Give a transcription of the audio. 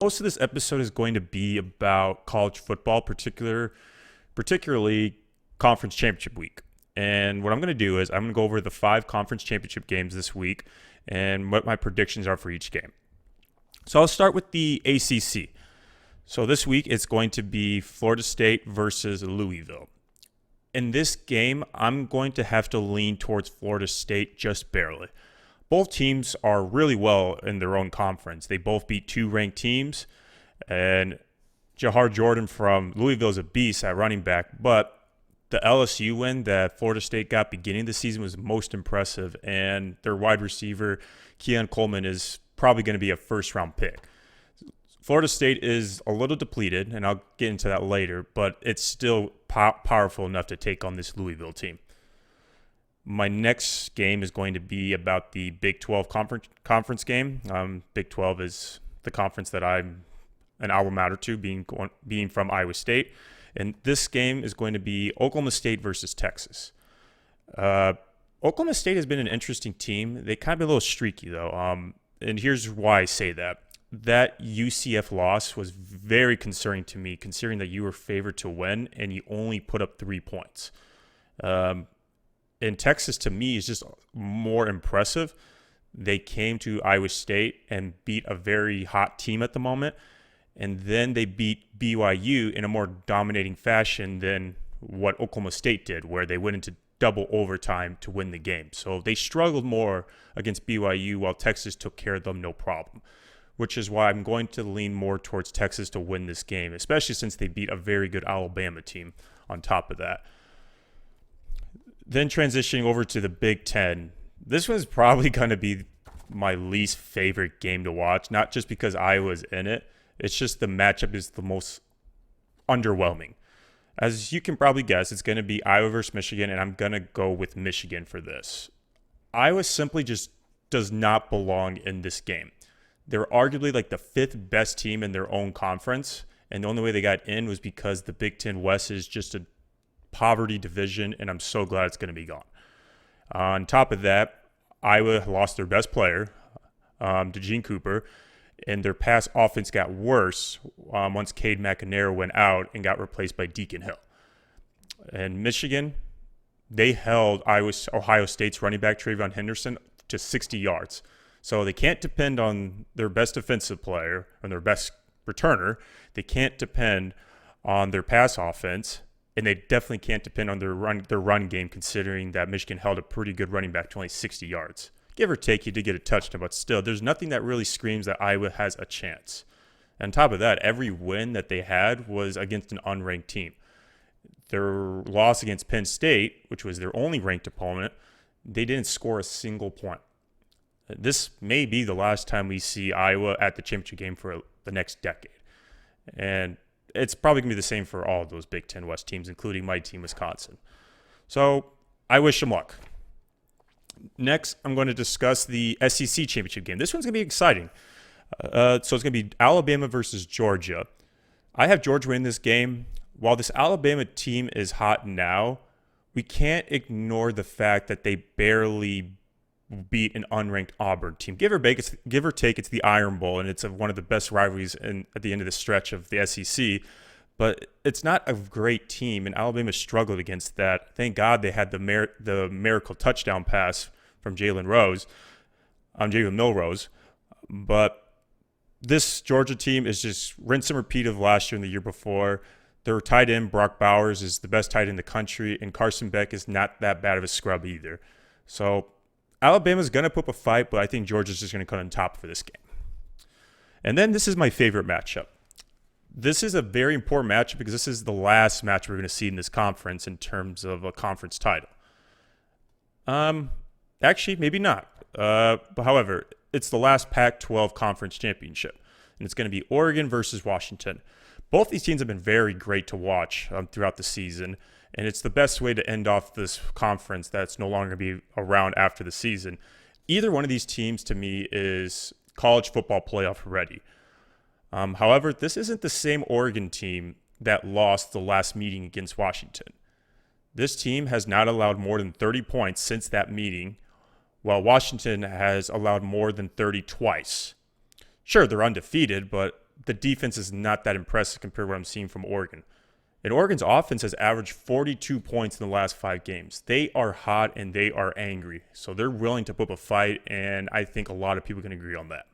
Most of this episode is going to be about college football, particularly conference championship week. And what I'm going to do is I'm going to go over the 5 conference championship games this week and what my predictions are for each game. So I'll start with the ACC. So this week it's going to be Florida State versus Louisville. In this game, I'm going to have to lean towards Florida State just barely. Both teams are really well in their own conference. They both beat 2 ranked teams, and Jahar Jordan from Louisville is a beast at running back, but the LSU win that Florida State got beginning of the season was most impressive, and their wide receiver, Keon Coleman, is probably going to be a first-round pick. Florida State is a little depleted, and I'll get into that later, but it's still powerful enough to take on this Louisville team. My next game is going to be about the Big 12 conference game. Big 12 is the conference that I'm an alma mater to, being from Iowa State. And this game is going to be Oklahoma State versus Texas. Oklahoma State has been an interesting team. They kind of been a little streaky, though. And here's why I say that. That UCF loss was very concerning to me, considering that you were favored to win and you only put up 3 points. And Texas, to me, is just more impressive. They came to Iowa State and beat a very hot team at the moment. And then they beat BYU in a more dominating fashion than what Oklahoma State did, where they went into double overtime to win the game. So they struggled more against BYU while Texas took care of them no problem, which is why I'm going to lean more towards Texas to win this game, especially since they beat a very good Alabama team on top of that. Then transitioning over to the Big Ten, this one's probably going to be my least favorite game to watch, not just because Iowa's in it. It's just the matchup is the most underwhelming. As you can probably guess, it's going to be Iowa versus Michigan, and I'm going to go with Michigan for this. Iowa simply just does not belong in this game. They're arguably like the 5th best team in their own conference, and the only way they got in was because the Big Ten West is just a poverty division, and I'm so glad it's going to be gone. On top of that, Iowa lost their best player, to Gene Cooper, and their pass offense got worse once Cade McNamara went out and got replaced by Deacon Hill. And Michigan, they held Ohio State's running back Travion Henderson to 60 yards. So they can't depend on their best defensive player and their best returner. They can't depend on their pass offense, and they definitely can't depend on their run game, considering that Michigan held a pretty good running back to only 60 yards. Give or take, you did get a touchdown, but still, there's nothing that really screams that Iowa has a chance. On top of that, every win that they had was against an unranked team. Their loss against Penn State, which was their only ranked opponent, they didn't score a single point. This may be the last time we see Iowa at the championship game for the next decade. And it's probably going to be the same for all of those Big Ten West teams, including my team, Wisconsin. So I wish them luck. Next, I'm going to discuss the SEC championship game. This one's going to be exciting. So it's going to be Alabama versus Georgia. I have Georgia win this game. While this Alabama team is hot now, we can't ignore the fact that they barely beat an unranked Auburn team. Give or take, it's the Iron Bowl, and it's one of the best rivalries at the end of the stretch of the SEC. But it's not a great team, and Alabama struggled against that. Thank God they had the miracle touchdown pass from Jalen Milrose. But this Georgia team is just rinse and repeat of last year and the year before. Their tight end, Brock Bowers, is the best tight end in the country, and Carson Beck is not that bad of a scrub either. So Alabama's going to put up a fight, but I think Georgia's just going to come on top for this game. And then this is my favorite matchup. This is a very important matchup because this is the last match we're going to see in this conference in terms of a conference title. Actually, maybe not. But however, it's the last Pac-12 conference championship, and it's going to be Oregon versus Washington. Both these teams have been very great to watch throughout the season, and it's the best way to end off this conference that's no longer going to be around after the season. Either one of these teams, to me, is college football playoff ready. However, this isn't the same Oregon team that lost the last meeting against Washington. This team has not allowed more than 30 points since that meeting, while Washington has allowed more than 30 twice. Sure, they're undefeated, but the defense is not that impressive compared to what I'm seeing from Oregon. And Oregon's offense has averaged 42 points in the last 5 games. They are hot and they are angry. So they're willing to put up a fight, and I think a lot of people can agree on that.